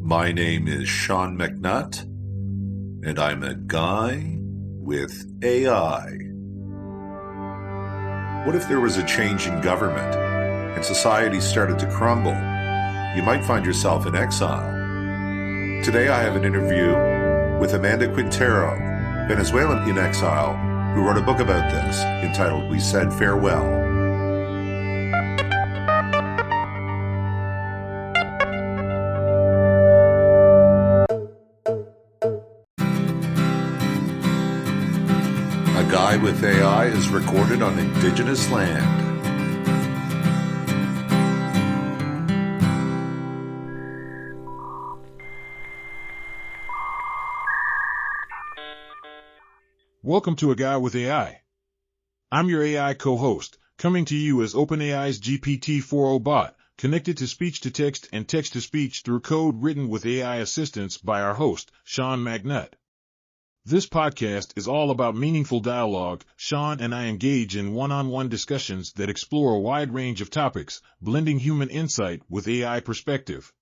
My name is Sean McNutt, and I'm a guy with AI. What if there was a change in government and society started to crumble? You might find yourself in exile. Today I have an interview with Amanda Quintero, Venezuelan in exile, who wrote a book about this entitled We Said Farewell. A Guy with AI is recorded on indigenous land. Welcome to A Guy with AI. I'm your AI co-host, coming to you as OpenAI's GPT-4o bot, connected to speech-to-text and text-to-speech through code written with AI assistance by our host, Sean McNutt. This podcast is all about meaningful dialogue. Sean and I engage in one-on-one discussions that explore a wide range of topics, blending human insight with AI perspective.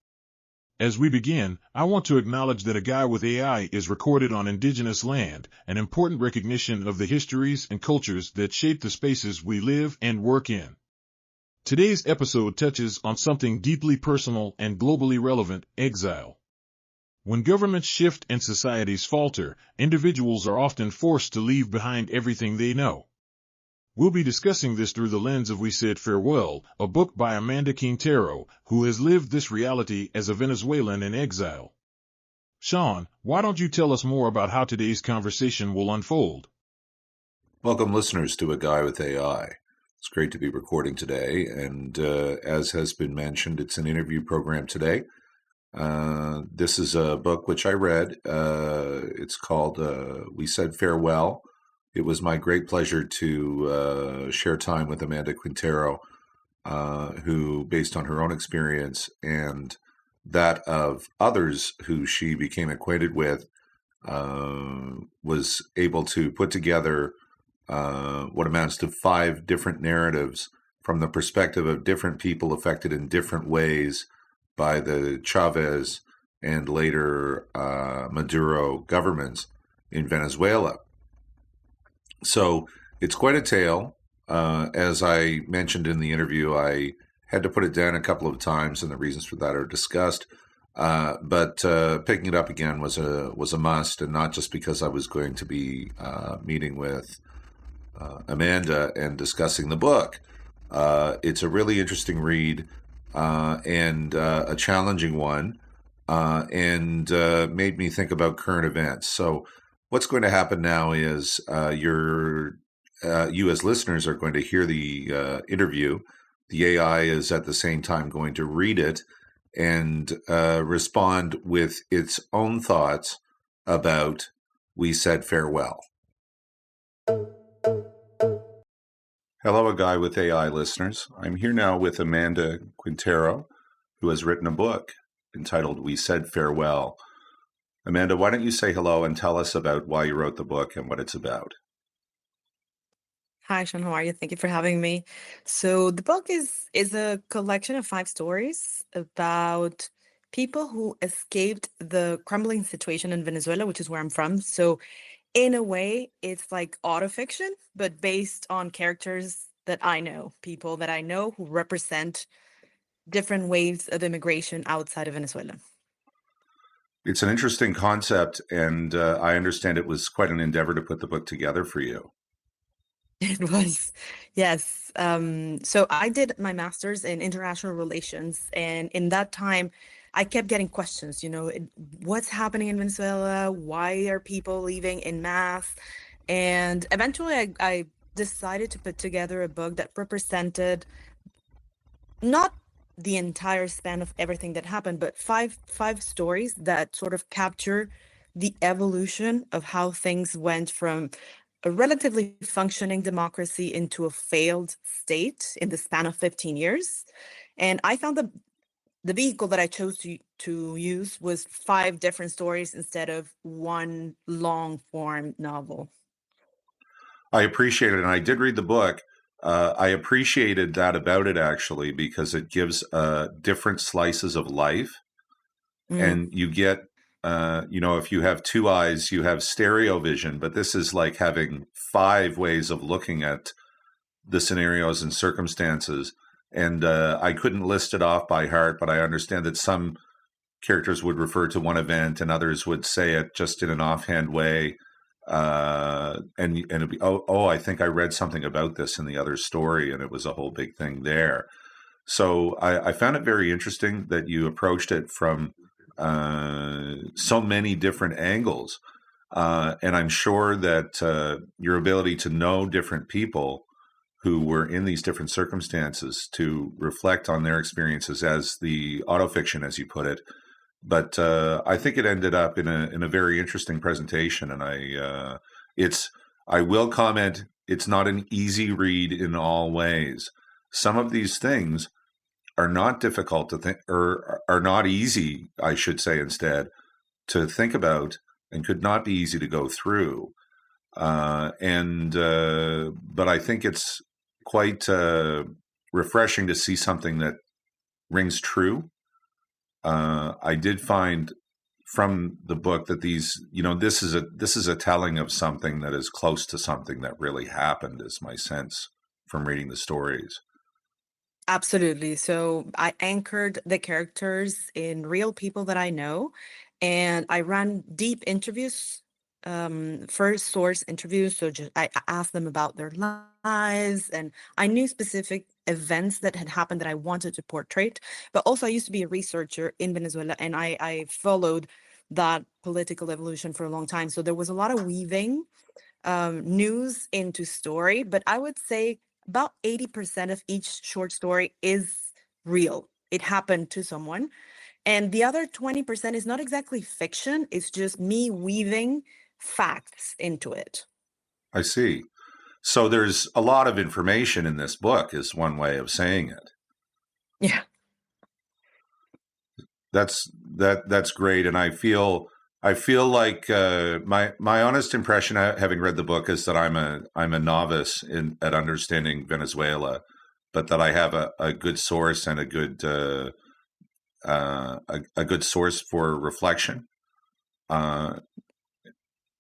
As we begin, I want to acknowledge that A Guy with AI is recorded on indigenous land, an important recognition of the histories and cultures that shape the spaces we live and work in. Today's episode touches on something deeply personal and globally relevant: exile. When governments shift and societies falter, individuals are often forced to leave behind everything they know. We'll be discussing this through the lens of We Said Farewell, a book by Amanda Quintero, who has lived this reality as a Venezuelan in exile. Sean, why don't you tell us more about how today's conversation will unfold? Welcome, listeners, to A Guy with AI. It's great to be recording today, and as has been mentioned, it's an interview program today. This is a book which I read. It's called We Said Farewell. It was my great pleasure to share time with Amanda Quintero, who, based on her own experience and that of others who she became acquainted with, was able to put together what amounts to 5 different narratives from the perspective of different people affected in different ways by the Chavez and later Maduro governments in Venezuela. So it's quite a tale. As I mentioned in the interview, I had to put it down a couple of times, and the reasons for that are discussed. But picking it up again was a must, and not just because I was going to be meeting with Amanda and discussing the book. It's a really interesting read. And a challenging one, and made me think about current events. So what's going to happen now is you as listeners are going to hear the interview. The AI is at the same time going to read it and respond with its own thoughts about We Said Farewell. Hello, A Guy with AI listeners. I'm here now with Amanda Quintero, who has written a book entitled We Said Farewell. Amanda, why don't you say hello and tell us about why you wrote the book and what it's about? Hi, Sean. How are you? Thank you for having me. So the book is a collection of 5 stories about people who escaped the crumbling situation in Venezuela, which is where I'm from. So in a way, it's like autofiction, but based on characters that I know, people that I know who represent different waves of immigration outside of Venezuela. It's an interesting concept, and I understand it was quite an endeavor to put the book together for you. It was, yes. So I did my master's in international relations, and in that time, I kept getting questions, what's happening in Venezuela? Why are people leaving en masse? And eventually I decided to put together a book that represented not the entire span of everything that happened, but five stories that sort of capture the evolution of how things went from a relatively functioning democracy into a failed state in the span of 15 years. And I found the vehicle that I chose to use was 5 different stories instead of one long form novel. I appreciate it, and I did read the book. I appreciated that about it, actually, because it gives different slices of life and you get, if you have two eyes, you have stereo vision, but this is like having five ways of looking at the scenarios and circumstances. And I couldn't list it off by heart, but I understand that some characters would refer to one event and others would say it just in an offhand way. And it'd be, I think I read something about this in the other story, and it was a whole big thing there. So I found it very interesting that you approached it from so many different angles. And I'm sure that your ability to know different people who were in these different circumstances to reflect on their experiences as the autofiction, as you put it. But I think it ended up in a very interesting presentation, and I will comment, it's not an easy read in all ways. Some of these things are not difficult to think, or are not easy, I should say instead, to think about, and could not be easy to go through. But I think it's quite refreshing to see something that rings true. I did find from the book that this is a telling of something that is close to something that really happened, is my sense from reading the stories. Absolutely. So I anchored the characters in real people that I know, and I ran deep interviews, first source interviews. So I asked them about their lives, and I knew specific events that had happened that I wanted to portray. But also, I used to be a researcher in Venezuela, and I followed that political evolution for a long time. So there was a lot of weaving news into story, but I would say about 80% of each short story is real. It happened to someone. And the other 20% is not exactly fiction, it's just me weaving facts into it. I see. So there's a lot of information in this book, is one way of saying it. Yeah. That's great, and I feel like my honest impression, having read the book, is that I'm a novice at understanding Venezuela, but that I have a good source and a good source for reflection.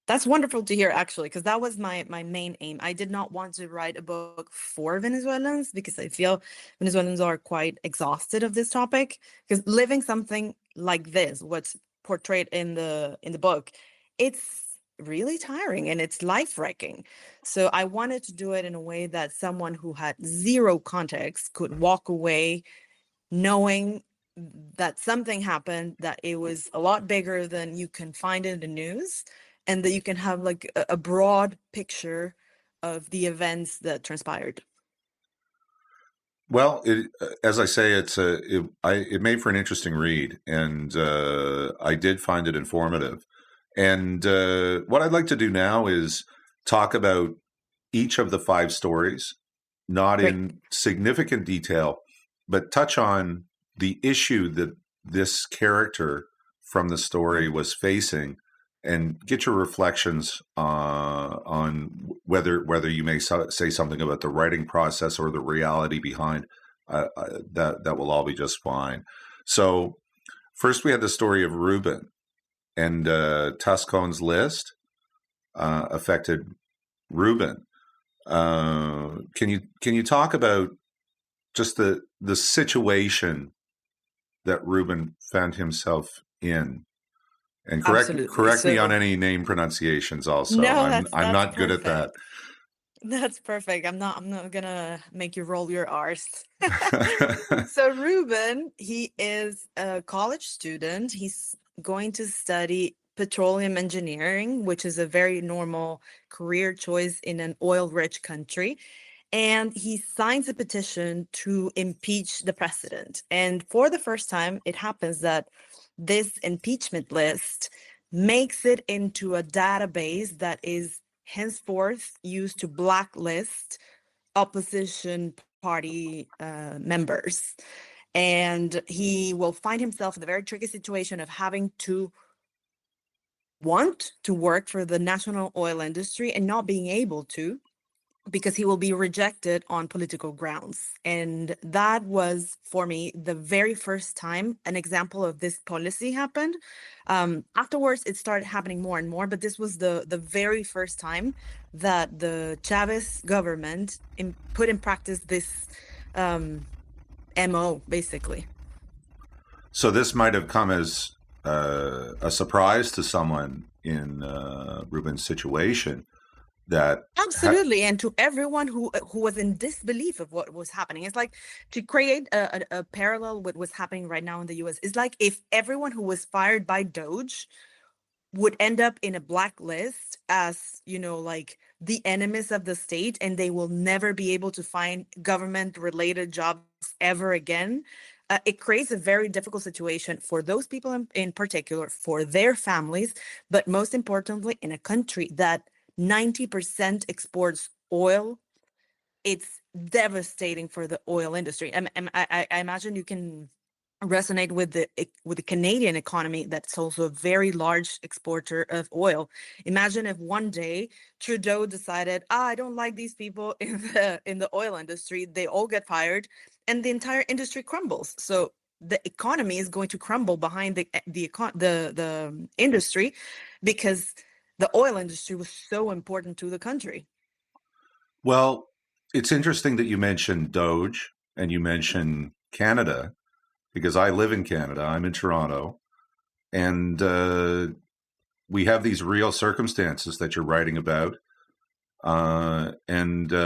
That's wonderful to hear, actually, because that was my main aim. I did not want to write a book for Venezuelans because I feel Venezuelans are quite exhausted of this topic. Because living something like this, what's portrayed in the book, it's really tiring and it's life-wrecking. So I wanted to do it in a way that someone who had zero context could walk away knowing that something happened, that it was a lot bigger than you can find in the news, and that you can have like a broad picture of the events that transpired. Well, as I say, it made for an interesting read, and I did find it informative. And what I'd like to do now is talk about each of the 5 stories, not Great. in significant detail, but touch on the issue that this character from the story was facing, and get your reflections on whether you may say something about the writing process or the reality behind. That will all be just fine. So first we had the story of Ruben, and Tascon's list affected Ruben. Can you talk about just the situation that Ruben found himself in? And correct me on any name pronunciations also. No, I'm not that's good at that. That's perfect. I'm not gonna make you roll your R's. So Ruben, he is a college student. He's going to study petroleum engineering, which is a very normal career choice in an oil-rich country. And he signs a petition to impeach the president. And for the first time, it happens that this impeachment list makes it into a database that is henceforth used to blacklist opposition party members. And he will find himself in the very tricky situation of having to want to work for the national oil industry and not being able to, because he will be rejected on political grounds. And that was, for me, the very first time an example of this policy happened. Afterwards, it started happening more and more, but this was the very first time that the Chavez government put in practice this MO, basically. So this might have come as a surprise to someone in Ruben's situation that Absolutely, and to everyone who was in disbelief of what was happening. It's like, to create a parallel with what's happening right now in the US. It's like if everyone who was fired by Doge would end up in a blacklist as, like the enemies of the state, and they will never be able to find government related jobs ever again. It creates a very difficult situation for those people in particular, for their families, but most importantly, in a country that 90% exports oil. It's devastating for the oil industry. I imagine you can resonate with the Canadian economy, that's also a very large exporter of oil. Imagine if one day Trudeau decided, I don't like these people in the oil industry, they all get fired, and the entire industry crumbles. So the economy is going to crumble behind the industry, because the oil industry was so important to the country. well, it's interesting that you mentioned Doge and you mentioned Canada because I live in Canada. I'm in Toronto, and we have these real circumstances that you're writing about, and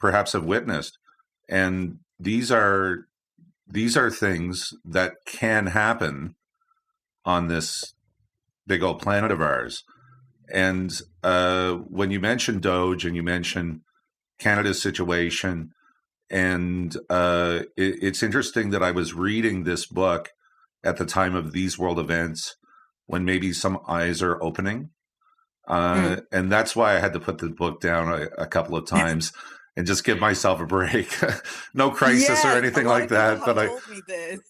perhaps have witnessed, and these are things that can happen on this big old planet of ours. And when you mention Doge and you mention Canada's situation, and it's interesting that I was reading this book at the time of these world events when maybe some eyes are opening. And that's why I had to put the book down a couple of times and just give myself a break. No crisis or anything like that. But told me this.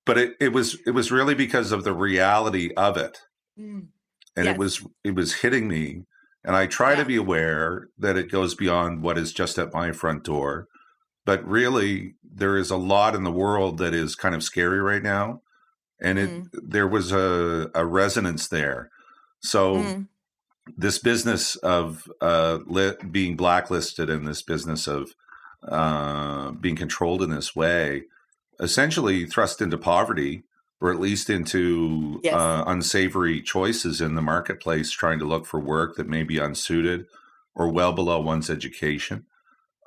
but it was really because of the reality of it. And Yes. it was hitting me. And I try to be aware that it goes beyond what is just at my front door. But really, there is a lot in the world that is kind of scary right now. And there was a resonance there. So this business of being blacklisted and this business of being controlled in this way, essentially thrust into poverty, or at least into Yes. Unsavory choices in the marketplace, trying to look for work that may be unsuited or well below one's education.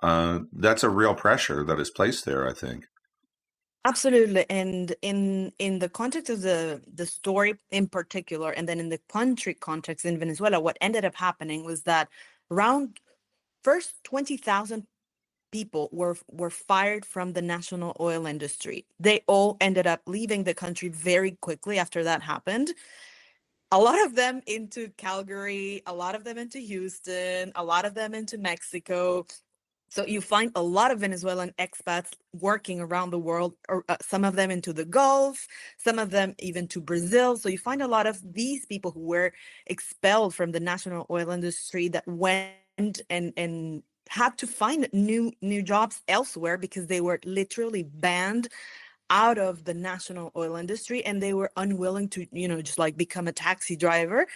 That's a real pressure that is placed there, I think. Absolutely. And in the context of the story in particular, and then in the country context in Venezuela, what ended up happening was that around first 20,000 people were fired from the national oil industry. They all ended up leaving the country very quickly after that happened. A lot of them into Calgary, a lot of them into Houston, a lot of them into Mexico. So you find a lot of Venezuelan expats working around the world, or some of them into the Gulf, some of them even to Brazil. So you find a lot of these people who were expelled from the national oil industry that went and had to find new jobs elsewhere, because they were literally banned out of the national oil industry, and they were unwilling to, just like become a taxi driver.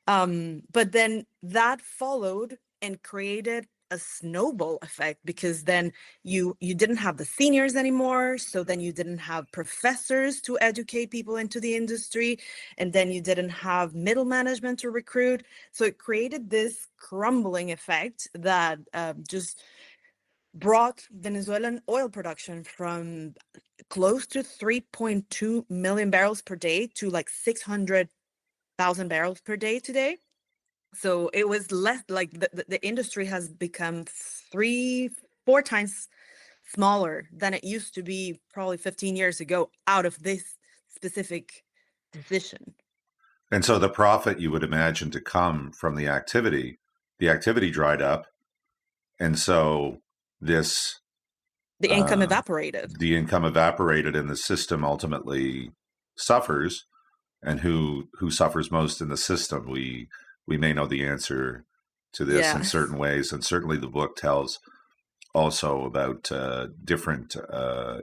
But then that followed and created a snowball effect, because then you didn't have the seniors anymore, so then you didn't have professors to educate people into the industry, and then you didn't have middle management to recruit. So it created this crumbling effect that just brought Venezuelan oil production from close to 3.2 million barrels per day to like 600,000 barrels per day today. So it was less, like the industry has become 3-4 times smaller than it used to be probably 15 years ago, out of this specific decision. And so the profit you would imagine to come from the activity dried up. And so this The income evaporated. The income evaporated, and the system ultimately suffers. And who suffers most in the system? We may know the answer to this in Yes. certain ways, and certainly the book tells also about different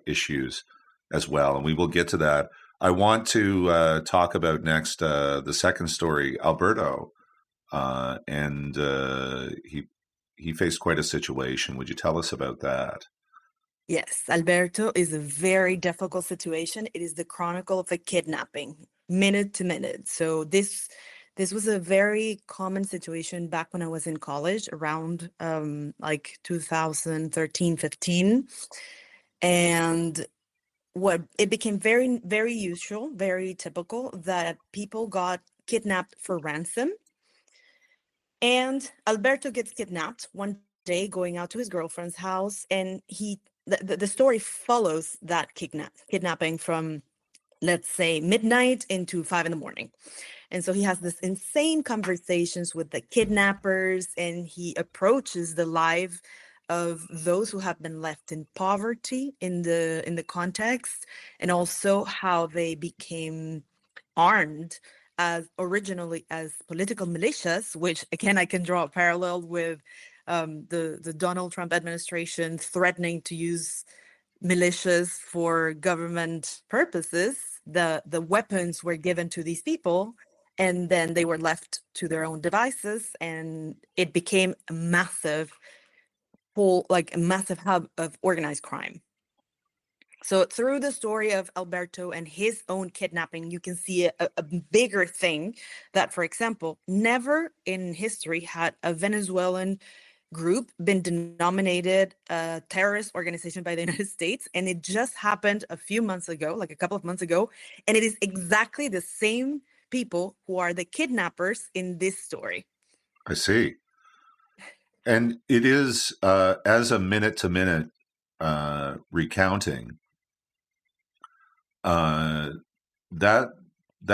issues as well, and we will get to that. I want to talk about next the second story, Alberto, and he faced quite a situation. Would you tell us about that? Yes, Alberto is a very difficult situation. It is the chronicle of a kidnapping, minute to minute. So this was a very common situation back when I was in college, around like 2013, 15. And what it became very, very usual, very typical that people got kidnapped for ransom. And Alberto gets kidnapped one day going out to his girlfriend's house, and the story follows that kidnapping from, let's say, midnight into 5 in the morning. And so he has this insane conversations with the kidnappers, and he approaches the life of those who have been left in poverty in the context, and also how they became armed as originally as political militias, which again I can draw a parallel with the Donald Trump administration threatening to use militias for government purposes. The weapons were given to these people, and then they were left to their own devices, and it became a massive like a massive hub of organized crime. So through the story of Alberto and his own kidnapping, you can see a bigger thing that, for example, never in history had a Venezuelan group been denominated a terrorist organization by the United States. And it just happened a few months ago, like a couple of months ago. And it is exactly the same people who are the kidnappers in this story. I see. And it is as a minute to minute recounting. That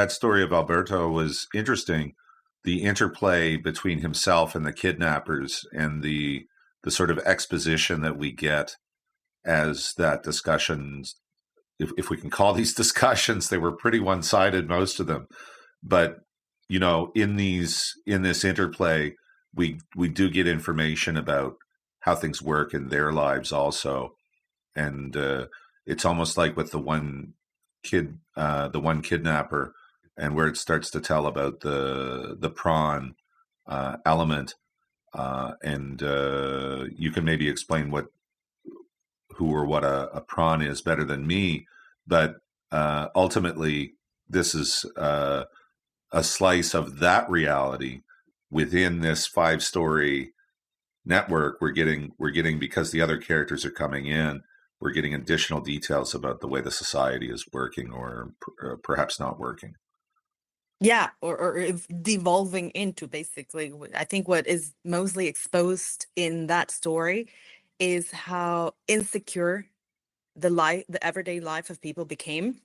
story of Alberto was interesting. The interplay between himself and the kidnappers, and the sort of exposition that we get as that discussion, if we can call these discussions, they were pretty one-sided, most of them. But in this interplay, we do get information about how things work in their lives also, and it's almost like with the one kidnapper, and where it starts to tell about the prawn element, and you can maybe explain who or what a prawn is better than me, but ultimately this is a slice of that reality within this 5-story network. We're getting, because the other characters are coming in, we're getting additional details about the way the society is working, or perhaps not working. Yeah, or if devolving into, basically. I think what is mostly exposed in that story is how insecure the everyday life of people became.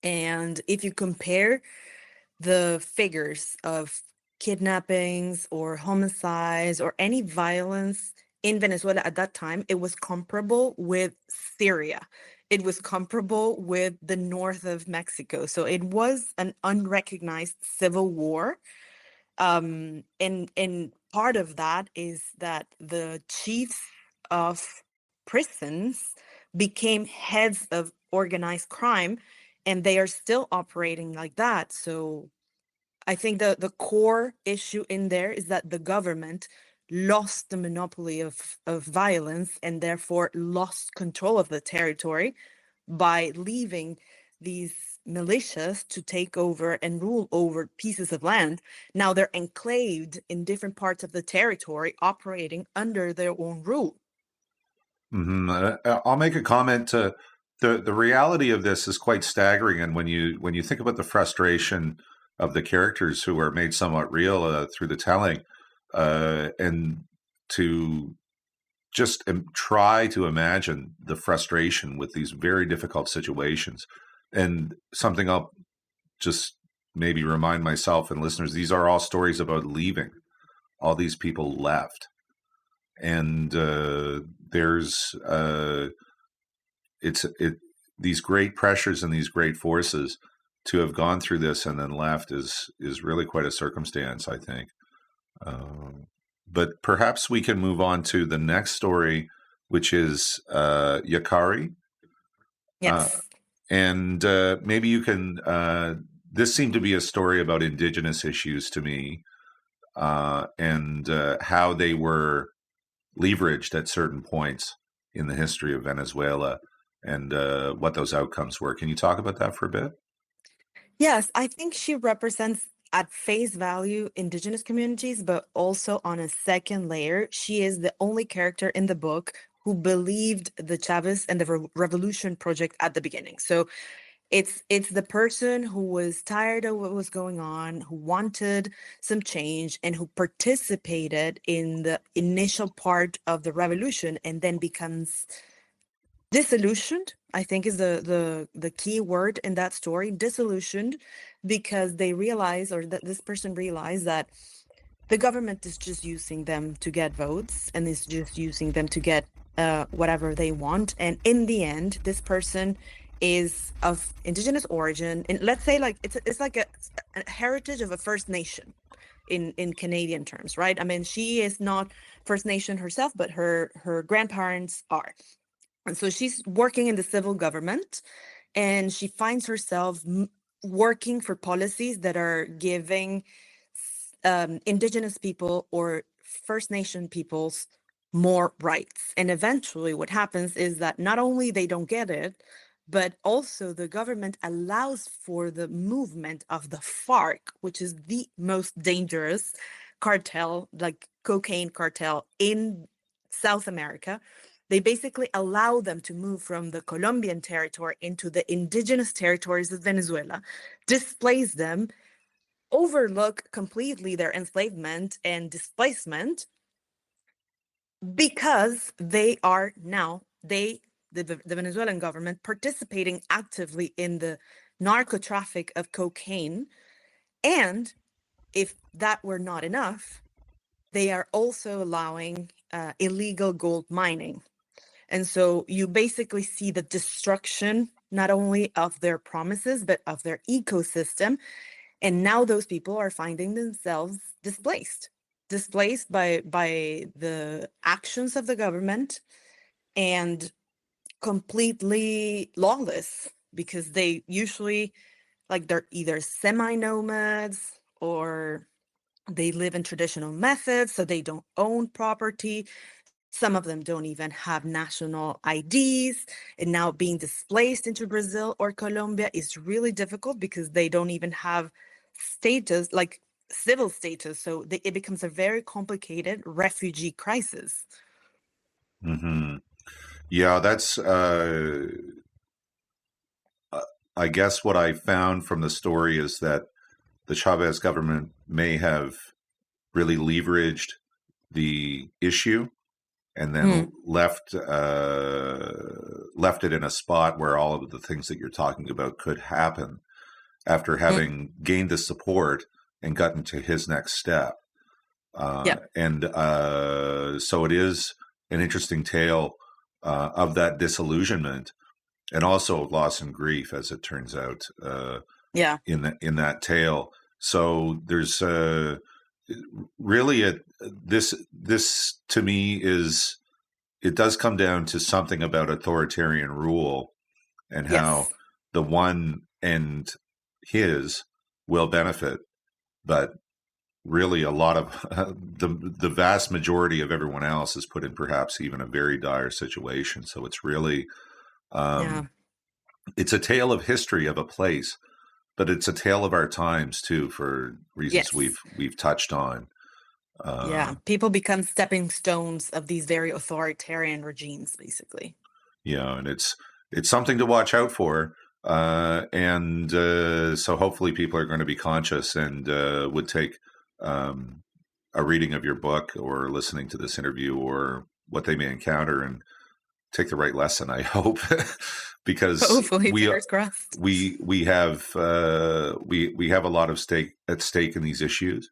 And if you compare the figures of kidnappings or homicides or any violence in Venezuela at that time, it was comparable with Syria. It was comparable with the north of Mexico. So it was an unrecognized civil war. And part of that is that the chiefs of prisons became heads of organized crime, and they are still operating like that. So I think the core issue in there is that the government lost the monopoly of violence, and therefore lost control of the territory by leaving these militias to take over and rule over pieces of land. Now they're enclaved in different parts of the territory, operating under their own rule. Mm-hmm. I'll make a comment. To the reality of this is quite staggering, and when you think about the frustration of the characters, who are made somewhat real through the telling, and to just try to imagine the frustration with these very difficult situations. And something I'll just maybe remind myself and listeners: these are all stories about leaving. All these people left, and there's these great pressures and these great forces. To have gone through this and then left is really quite a circumstance, I think. but perhaps we can move on to the next story, which is Yakari. Yes. And maybe you can. This seemed to be a story about indigenous issues to me, and how they were leveraged at certain points in the history of Venezuela, and what those outcomes were. Can you talk about that for a bit? Yes, I think she represents at face value indigenous communities, but also on a second layer, she is the only character in the book who believed the Chavez and the revolution project at the beginning. So it's the person who was tired of what was going on, who wanted some change, and who participated in the initial part of the revolution and then becomes disillusioned. I think is the key word in that story, disillusioned, because they realize, or that this person realized, that the government is just using them to get votes and is just using them to get whatever they want. And in the end, this person is of indigenous origin, and let's say like it's like a heritage of a First Nation in Canadian terms, right? I mean, she is not First Nation herself, but her grandparents are. And so she's working in the civil government, and she finds herself working for policies that are giving indigenous people or First Nation peoples more rights. And eventually what happens is that not only they don't get it, but also the government allows for the movement of the FARC, which is the most dangerous cartel, like cocaine cartel in South America. They basically allow them to move from the Colombian territory into the indigenous territories of Venezuela, displace them, overlook completely their enslavement and displacement, because they are now, the Venezuelan government, participating actively in the narco traffic of cocaine. And if that were not enough, they are also allowing illegal gold mining. And so you basically see the destruction, not only of their promises, but of their ecosystem. And now those people are finding themselves displaced by the actions of the government, and completely lawless, because they usually, like, they're either semi-nomads or they live in traditional methods, so they don't own property. Some of them don't even have national IDs, and now being displaced into Brazil or Colombia is really difficult because they don't even have status, like civil status. So it becomes a very complicated refugee crisis. Mm-hmm. Yeah, that's. I guess what I found from the story is that the Chavez government may have really leveraged the issue, and then left it in a spot where all of the things that you're talking about could happen after having gained the support and gotten to his next step. Yeah. And so it is an interesting tale of that disillusionment, and also of loss and grief, as it turns out. Yeah. In that tale, so there's really this to me is, it does come down to something about authoritarian rule and how Yes. the one and his will benefit, but really a lot of the vast majority of everyone else is put in perhaps even a very dire situation. So it's really Yeah. it's a tale of history of a place, but it's a tale of our times too, for reasons Yes. we've touched on. Yeah. People become stepping stones of these very authoritarian regimes, basically. Yeah, and it's something to watch out for. And so hopefully people are going to be conscious and would take a reading of your book or listening to this interview or what they may encounter and take the right lesson, I hope. Because Hopefully, we fingers crossed. we have a lot of at stake in these issues.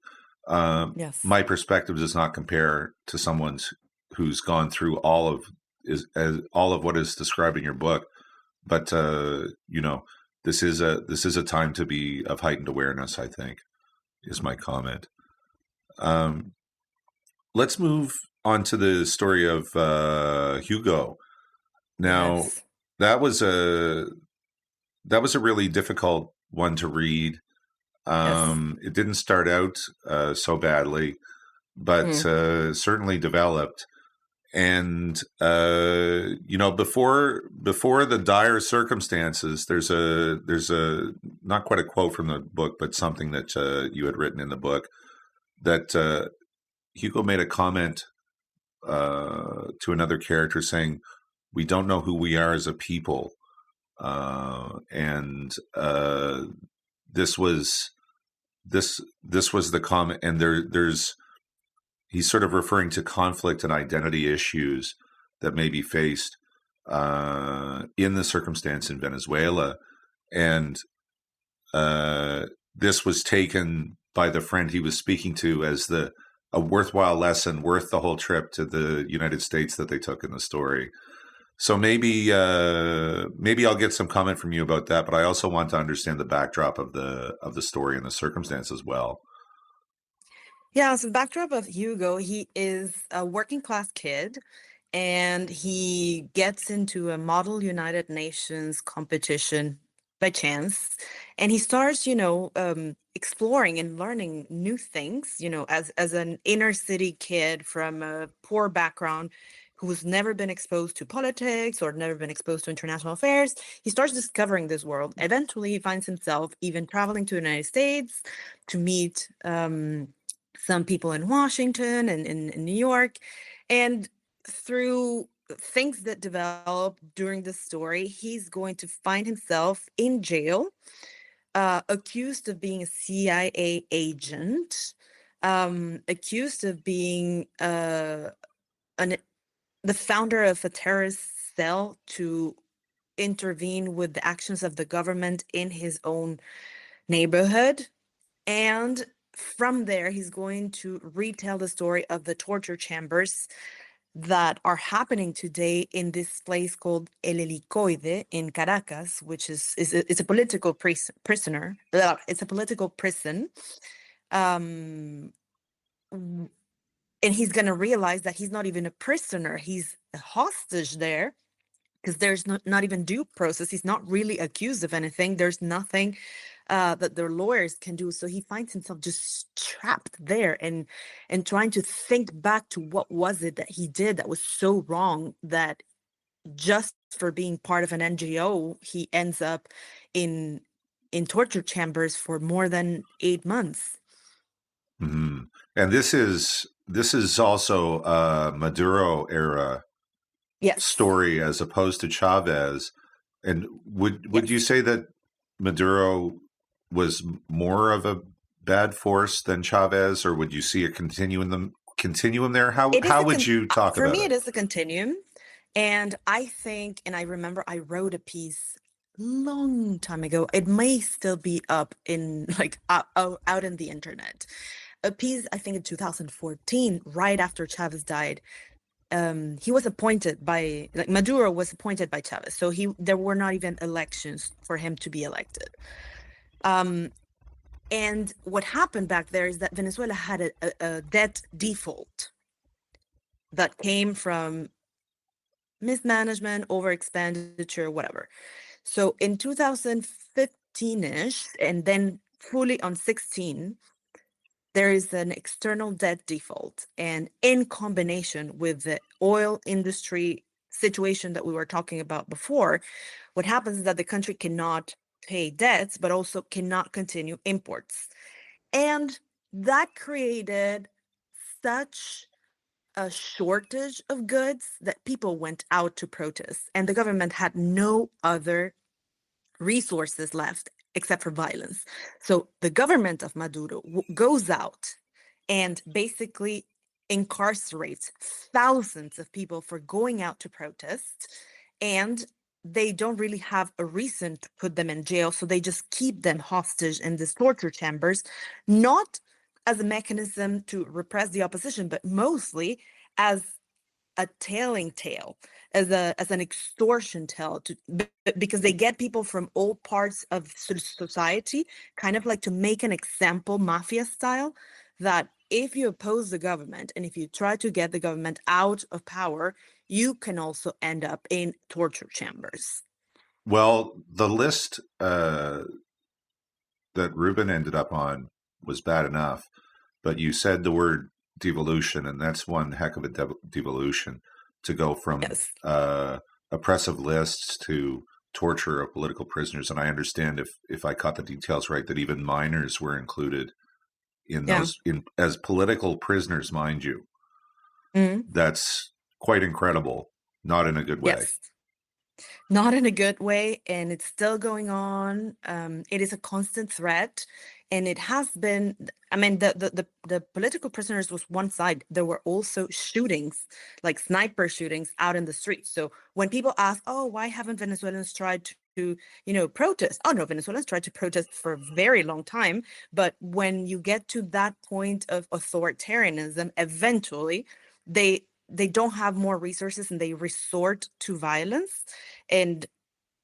Yes. My perspective does not compare to someone's who's gone through all of what is described in your book, but this is a time to be of heightened awareness, I think, is my comment. let's move on to the story of Hugo. Now, Yes. that was a really difficult one to read. Yes. It didn't start out so badly, but Mm. certainly developed. And before the dire circumstances, there's a not quite a quote from the book, but something that you had written in the book that Hugo made a comment to another character saying, "We don't know who we are as a people," and this was this was the comment, and there's he's sort of referring to conflict and identity issues that may be faced in the circumstance in Venezuela. And this was taken by the friend he was speaking to as a worthwhile lesson, worth the whole trip to the United States that they took in the story. So maybe I'll get some comment from you about that, but I also want to understand the backdrop of the story and the circumstance as well. Yeah, so the backdrop of Hugo, he is a working class kid and he gets into a Model United Nations competition by chance. And he starts, exploring and learning new things, as an inner city kid from a poor background who's never been exposed to politics or never been exposed to international affairs. He starts discovering this world. Eventually, he finds himself even traveling to the United States to meet some people in Washington and in New York. And through things that develop during the story, he's going to find himself in jail, accused of being a CIA agent, accused of being the founder of a terrorist cell to intervene with the actions of the government in his own neighborhood. And from there, he's going to retell the story of the torture chambers that are happening today in this place called El Helicoide in Caracas, which it's a political prisoner. It's a political prison. Um, and he's going to realize that he's not even a prisoner. He's a hostage there because there's not even due process. He's not really accused of anything. There's nothing that their lawyers can do. So he finds himself just trapped there and trying to think back to what was it that he did that was so wrong that just for being part of an NGO, he ends up in torture chambers for more than 8 months. Mm-hmm. And this is also a Maduro era Yes. story as opposed to Chavez. And would Yes. you say that Maduro was more of a bad force than Chavez, or would you see a continuum there? How would you talk for about me, it? it is a continuum. And I think, and I remember I wrote a piece long time ago. It may still be up in out in the internet. A piece, I think in 2014, right after Chavez died. He was appointed by, like, Maduro was appointed by Chavez. So there were not even elections for him to be elected. And what happened back there is that Venezuela had a debt default that came from mismanagement, over expenditure, whatever. So in 2015-ish, and then fully on 16, there is an external debt default. And in combination with the oil industry situation that we were talking about before, what happens is that the country cannot pay debts, but also cannot continue imports. And that created such a shortage of goods that people went out to protest, and the government had no other resources left except for violence. So the government of Maduro goes out and basically incarcerates thousands of people for going out to protest, and they don't really have a reason to put them in jail, so they just keep them hostage in these torture chambers, not as a mechanism to repress the opposition, but mostly as a tailing tale, as an extortion tale, because they get people from all parts of society, kind of like to make an example, mafia style, that if you oppose the government and if you try to get the government out of power, you can also end up in torture chambers. Well, the list that Ruben ended up on was bad enough, but you said the word devolution, and that's one heck of a devolution to go from Yes. Oppressive lists to torture of political prisoners. And I understand, if I caught the details right, that even minors were included in those as political prisoners, mind you. Mm-hmm. That's quite incredible, not in a good way. Yes. Not in a good way, and it's still going on. It is a constant threat, and it has been. I mean, the political prisoners was one side. There were also shootings, like sniper shootings, out in the streets. So when people ask, "Oh, why haven't Venezuelans tried to, protest?" Oh no, Venezuelans tried to protest for a very long time. But when you get to that point of authoritarianism, eventually they don't have more resources and they resort to violence. And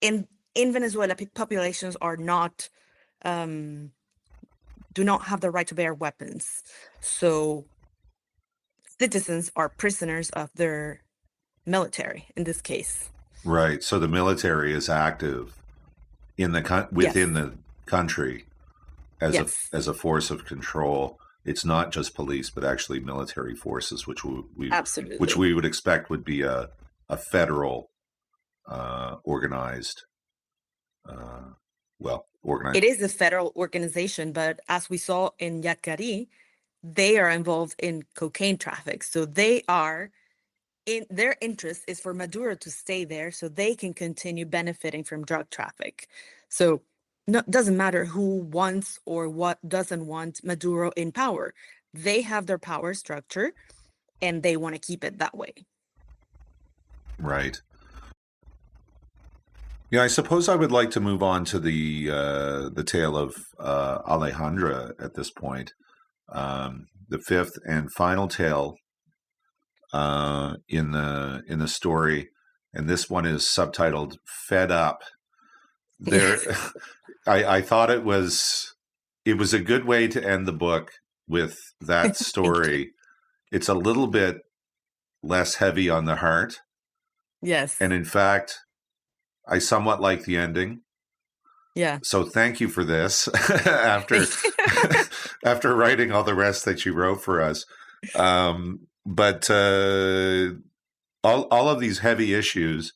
in Venezuela, populations are not do not have the right to bear weapons. So citizens are prisoners of their military in this case. Right. So the military is active in the within the country as a force of control. It's not just police, but actually military forces, which Absolutely. which we would expect would be a federal organized. Organized. It is a federal organization, but as we saw in Yacari, they are involved in cocaine traffic. So they are in their interest is for Maduro to stay there so they can continue benefiting from drug traffic. So doesn't matter who wants or what doesn't want Maduro in power. They have their power structure and they want to keep it that way. Right. Yeah, I suppose I would like to move on to the tale of Alejandra at this point, the fifth and final tale in the story, and this one is subtitled "Fed Up." There, I thought it was a good way to end the book with that story. It's a little bit less heavy on the heart. Yes. And in fact, I somewhat like the ending. Yeah. So thank you for this after after writing all the rest that you wrote for us. But all of these heavy issues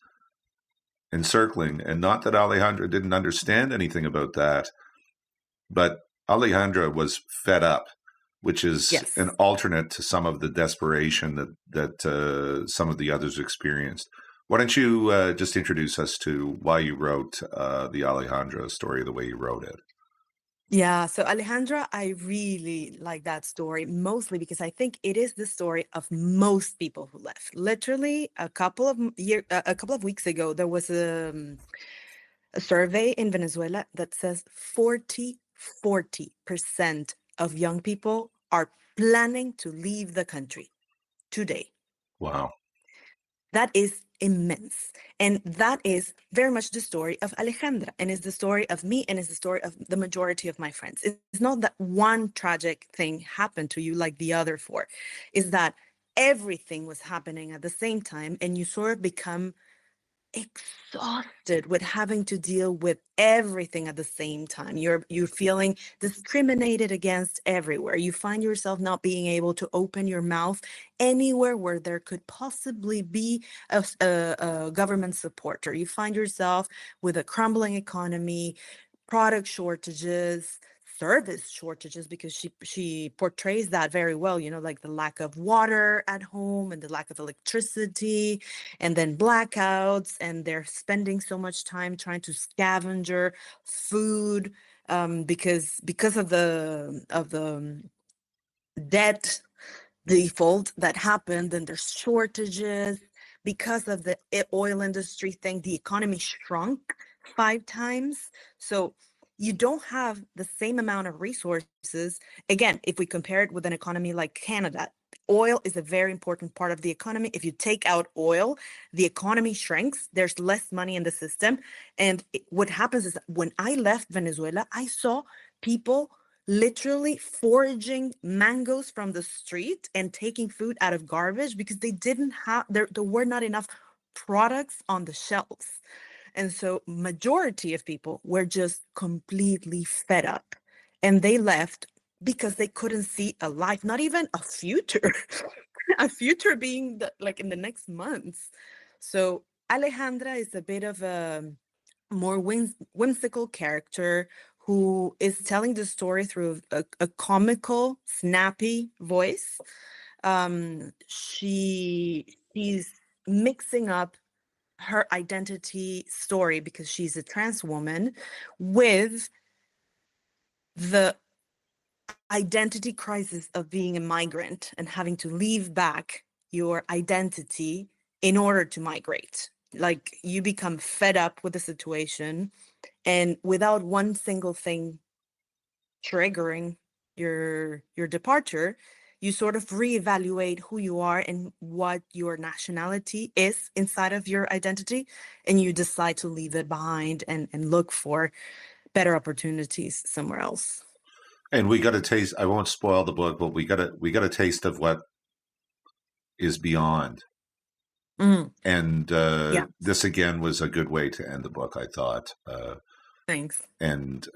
encircling, and not that Alejandra didn't understand anything about that, but Alejandra was fed up, which is an alternate to some of the desperation that some of the others experienced. Why don't you just introduce us to why you wrote the Alejandra story the way you wrote it? Yeah, so Alejandra, I really like that story, mostly because I think it is the story of most people who left. Literally, a couple of weeks ago, there was a survey in Venezuela that says 40% of young people are planning to leave the country today. Wow. That is immense. And that is very much the story of Alejandra, and is the story of me, and is the story of the majority of my friends. It's not that one tragic thing happened to you like the other four. It's that everything was happening at the same time, and you sort of become exhausted with having to deal with everything at the same time. You're feeling discriminated against everywhere. You find yourself not being able to open your mouth anywhere where there could possibly be a government supporter. You find yourself with a crumbling economy, product shortages, service shortages, because she portrays that very well, like the lack of water at home and the lack of electricity, and then blackouts, and they're spending so much time trying to scavenge food because of the debt default that happened, and there's shortages because of the oil industry thing. The economy shrunk 5 times. So you don't have the same amount of resources. Again, if we compare it with an economy like Canada, oil is a very important part of the economy. If you take out oil, the economy shrinks. There's less money in the system. And what happens is, when I left Venezuela, I saw people literally foraging mangoes from the street and taking food out of garbage because they didn't have there were not enough products on the shelves. And so majority of people were just completely fed up, and they left because they couldn't see a life, not even a future, a future being like in the next months. So Alejandra is a bit of a more whimsical character who is telling the story through a comical, snappy voice. She's mixing up her identity story because she's a trans woman with the identity crisis of being a migrant and having to leave back your identity in order to migrate. Like, you become fed up with the situation, and without one single thing triggering your departure, you sort of reevaluate who you are and what your nationality is inside of your identity, and you decide to leave it behind and look for better opportunities somewhere else. And we got a taste. I won't spoil the book, but we got a taste of what is beyond. Mm. And Yeah. this again was a good way to end the book, I thought. Thanks. And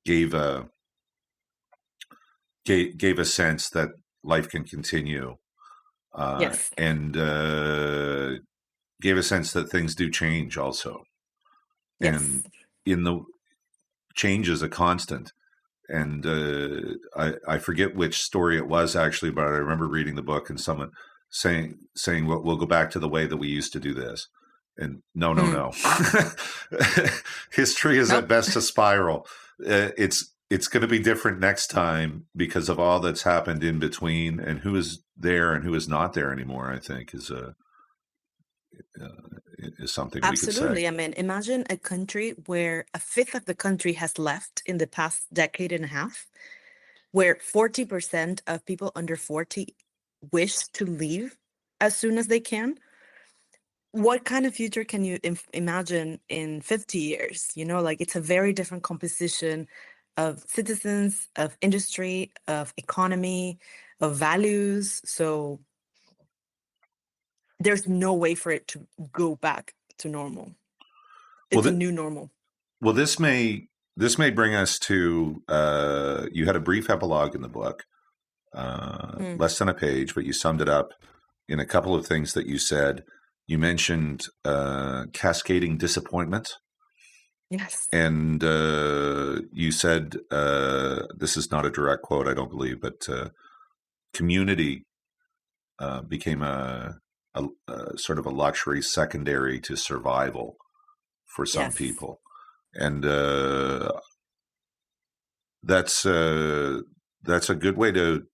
gave a sense that life can continue. Yes. And gave a sense that things do change also. Yes. And in the change is a constant. And I forget which story it was actually, but I remember reading the book and someone saying, well, we'll go back to the way that we used to do this. And no. History is at best a spiral. It's going to be different next time because of all that's happened in between, and who is there and who is not there anymore, I think is something we could say. Absolutely. I mean, imagine a country where a fifth of the country has left in the past decade and a half, where 40% of people under 40 wish to leave as soon as they can. What kind of future can you imagine in 50 years? You know, like, it's a very different composition of citizens, of industry, of economy, of values. So there's no way for it to go back to normal. It's a new normal. Well, this may bring us to, you had a brief epilogue in the book, less than a page, but you summed it up in a couple of things that you said. You mentioned cascading disappointment. Yes. And you said, this is not a direct quote, I don't believe, but community became a sort of a luxury secondary to survival for some people. And that's a good way to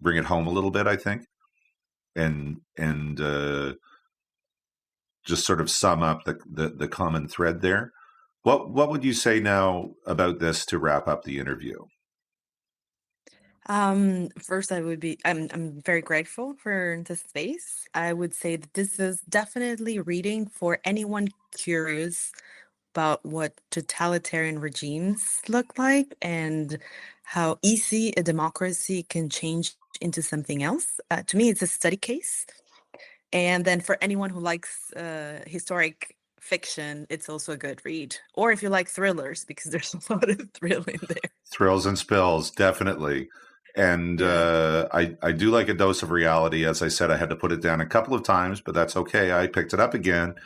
bring it home a little bit, I think. And just sort of sum up the common thread there. What would you say now about this to wrap up the interview? First, I'm very grateful for this space. I would say that this is definitely reading for anyone curious about what totalitarian regimes look like and how easy a democracy can change into something else. To me, it's a study case. And then for anyone who likes historic fiction, it's also a good read. Or if you like thrillers, because there's a lot of thrill in there. Thrills and spills, definitely. And I do like a dose of reality. As I said, I had to put it down a couple of times, but that's okay. I picked it up again,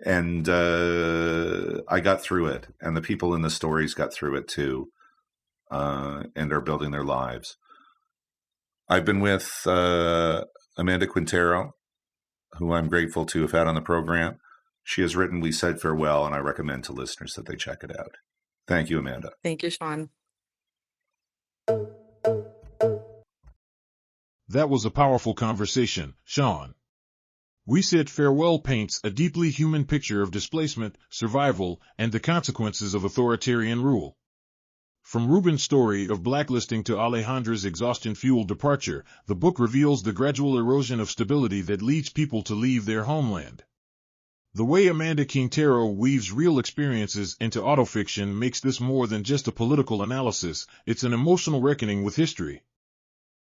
and I got through it. And the people in the stories got through it too, and are building their lives. I've been with Amanda Quintero, who I'm grateful to have had on the program. She has written We Said Farewell, and I recommend to listeners that they check it out. Thank you, Amanda. Thank you, Sean. That was a powerful conversation, Sean. We Said Farewell paints a deeply human picture of displacement, survival, and the consequences of authoritarian rule. From Ruben's story of blacklisting to Alejandra's exhaustion-fueled departure, the book reveals the gradual erosion of stability that leads people to leave their homeland. The way Amanda Quintero weaves real experiences into autofiction makes this more than just a political analysis, it's an emotional reckoning with history.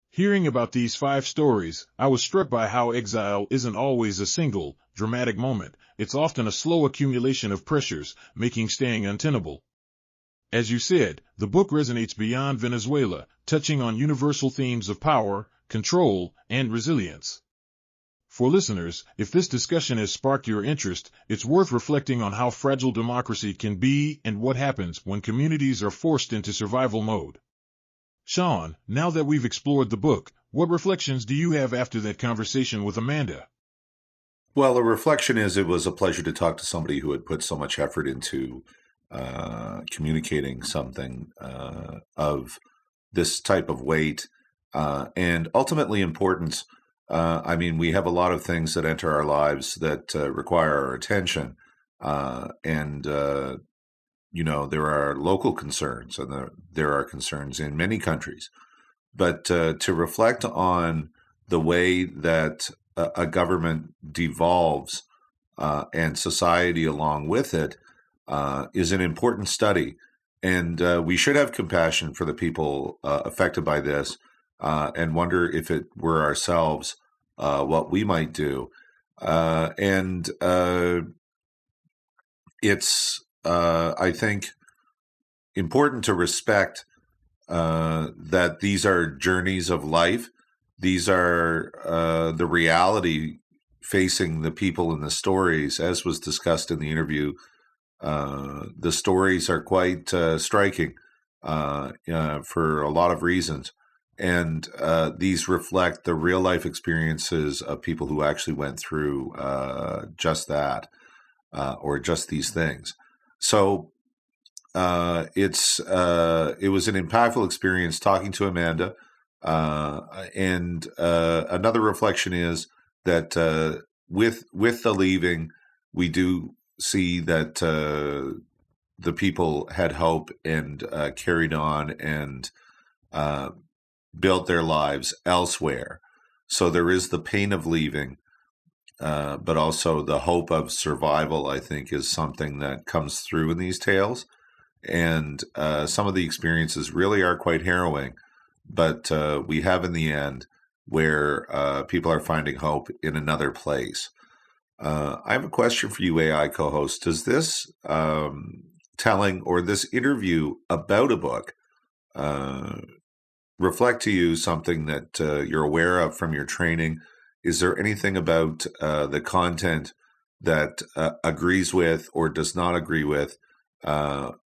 Hearing about these 5 stories, I was struck by how exile isn't always a single, dramatic moment. It's often a slow accumulation of pressures, making staying untenable. As you said, the book resonates beyond Venezuela, touching on universal themes of power, control, and resilience. For listeners, if this discussion has sparked your interest, it's worth reflecting on how fragile democracy can be and what happens when communities are forced into survival mode. Sean, now that we've explored the book, what reflections do you have after that conversation with Amanda? Well, the reflection is it was a pleasure to talk to somebody who had put so much effort into communicating something of this type of weight and ultimately importance. I mean, we have a lot of things that enter our lives that require our attention. There are local concerns and there are concerns in many countries. But to reflect on the way that a government devolves and society along with it is an important study. And we should have compassion for the people affected by this and wonder if it were ourselves what we might do. It's I think, important to respect that these are journeys of life. These are the reality facing the people in the stories, as was discussed in the interview. The stories are quite striking for a lot of reasons. And these reflect the real life experiences of people who actually went through just that or just these things. So it was an impactful experience talking to Amanda. And another reflection is that with the leaving, we do see that the people had hope and carried on and built their lives elsewhere. So there is the pain of leaving. But also the hope of survival, I think, is something that comes through in these tales. And some of the experiences really are quite harrowing. But we have in the end where people are finding hope in another place. I have a question for you, AI co-host. Does this telling or this interview about a book reflect to you something that you're aware of from your training? Is there anything about the content that agrees with or does not agree with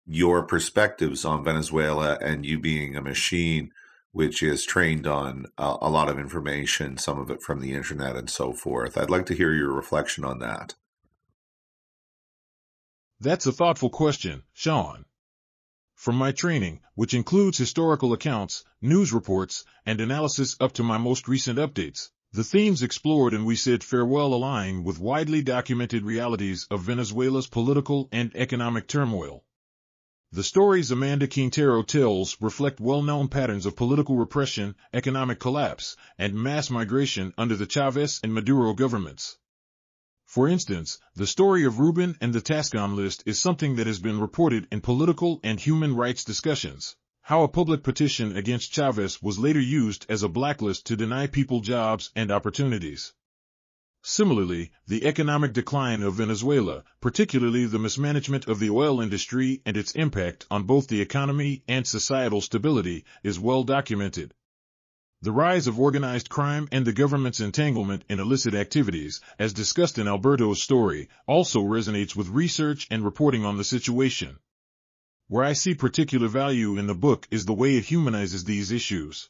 your perspectives on Venezuela and you being a machine which is trained on a lot of information, some of it from the internet and so forth? I'd like to hear your reflection on that. That's a thoughtful question, Sean. From my training, which includes historical accounts, news reports, and analysis up to my most recent updates, the themes explored and we said farewell align with widely documented realities of Venezuela's political and economic turmoil. The stories Amanda Quintero tells reflect well-known patterns of political repression, economic collapse, and mass migration under the Chavez and Maduro governments. For instance, the story of Ruben and the Tascam list is something that has been reported in political and human rights discussions. How a public petition against Chavez was later used as a blacklist to deny people jobs and opportunities. Similarly, the economic decline of Venezuela, particularly the mismanagement of the oil industry and its impact on both the economy and societal stability, is well documented. The rise of organized crime and the government's entanglement in illicit activities, as discussed in Alberto's story, also resonates with research and reporting on the situation. Where I see particular value in the book is the way it humanizes these issues.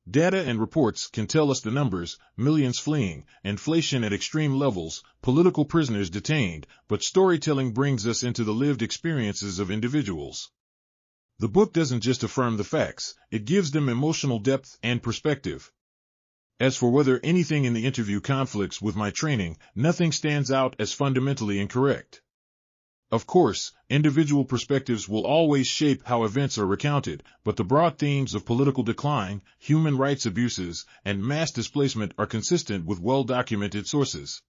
Data and reports can tell us the numbers, millions fleeing, inflation at extreme levels, political prisoners detained, but storytelling brings us into the lived experiences of individuals. The book doesn't just affirm the facts, it gives them emotional depth and perspective. As for whether anything in the interview conflicts with my training, nothing stands out as fundamentally incorrect. Of course, individual perspectives will always shape how events are recounted, but the broad themes of political decline, human rights abuses, and mass displacement are consistent with well-documented sources.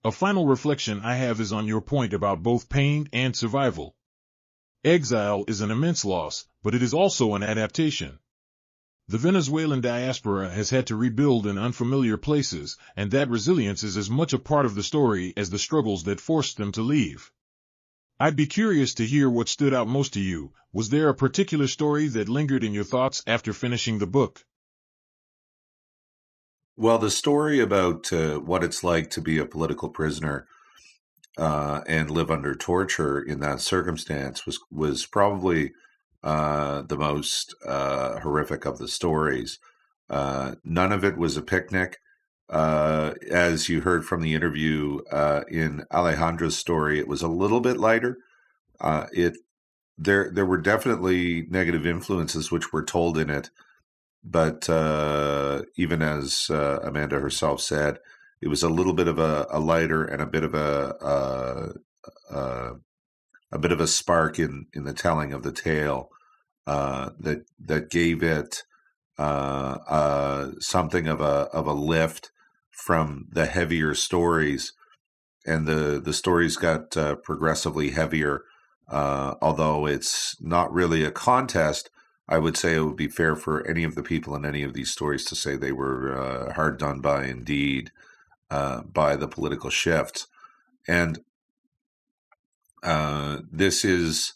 A final reflection I have is on your point about both pain and survival. Exile is an immense loss, but it is also an adaptation. The Venezuelan diaspora has had to rebuild in unfamiliar places, and that resilience is as much a part of the story as the struggles that forced them to leave. I'd be curious to hear what stood out most to you. Was there a particular story that lingered in your thoughts after finishing the book? Well, the story about what it's like to be a political prisoner and live under torture in that circumstance was probably the most horrific of the stories. None of it was a picnic. As you heard from the interview in Alejandra's story, it was a little bit lighter. There were definitely negative influences which were told in it, but even as Amanda herself said, it was a little bit of a lighter and a bit of a spark in the telling of the tale that gave it something of a lift from the heavier stories, and the stories got progressively heavier. Although it's not really a contest, I would say it would be fair for any of the people in any of these stories to say they were hard done by indeed by the political shifts. And this is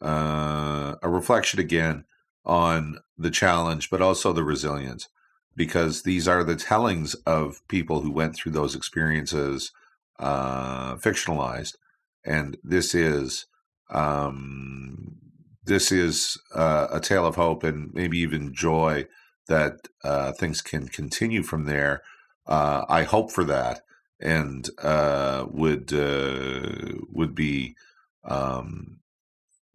a reflection again on the challenge, but also the resilience, because these are the tellings of people who went through those experiences, fictionalized. And this is a tale of hope and maybe even joy that things can continue from there. I hope for that, and would be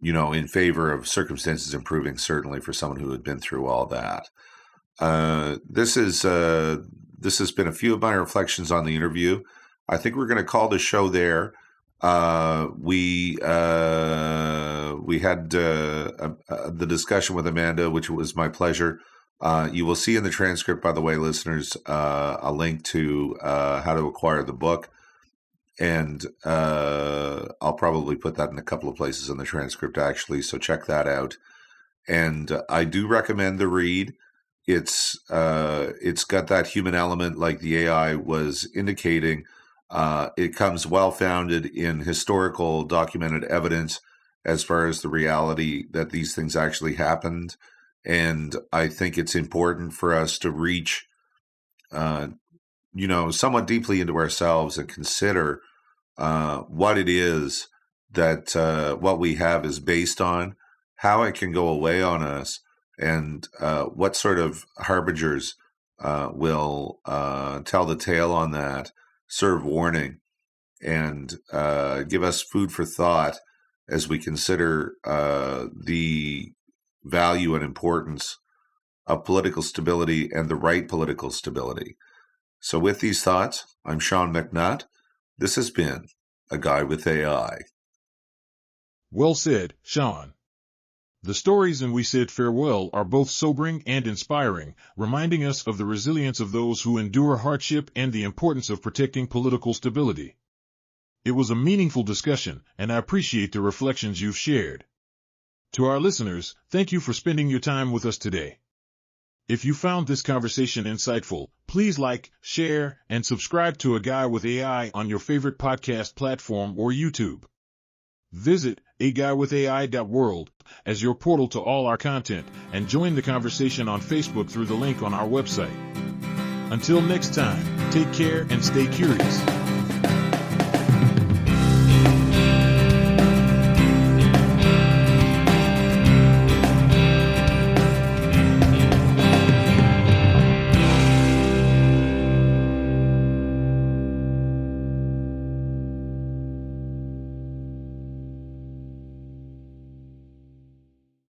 in favor of circumstances improving, certainly for someone who had been through all that. This has been a few of my reflections on the interview. I think we're going to call the show there. We had the discussion with Amanda, which was my pleasure. You will see in the transcript, by the way, listeners, a link to how to acquire the book. And I'll probably put that in a couple of places in the transcript, actually, so check that out. And I do recommend the read. It's got that human element, like the AI was indicating. It comes well-founded in historical documented evidence as far as the reality that these things actually happened. And I think it's important for us to reach, somewhat deeply into ourselves and consider what it is that what we have is based on, how it can go away on us, and what sort of harbingers will tell the tale on that, serve warning, and give us food for thought as we consider the value and importance of political stability and the right political stability. So with these thoughts, I'm Sean McNutt. This has been A Guy with AI. Well said, Sean. The stories in We Said Farewell are both sobering and inspiring, reminding us of the resilience of those who endure hardship and the importance of protecting political stability. It was a meaningful discussion, and I appreciate the reflections you've shared. To our listeners, thank you for spending your time with us today. If you found this conversation insightful, please like, share, and subscribe to A Guy with AI on your favorite podcast platform or YouTube. Visit aguyWithAI.world as your portal to all our content, and join the conversation on Facebook through the link on our website. Until next time, take care and stay curious.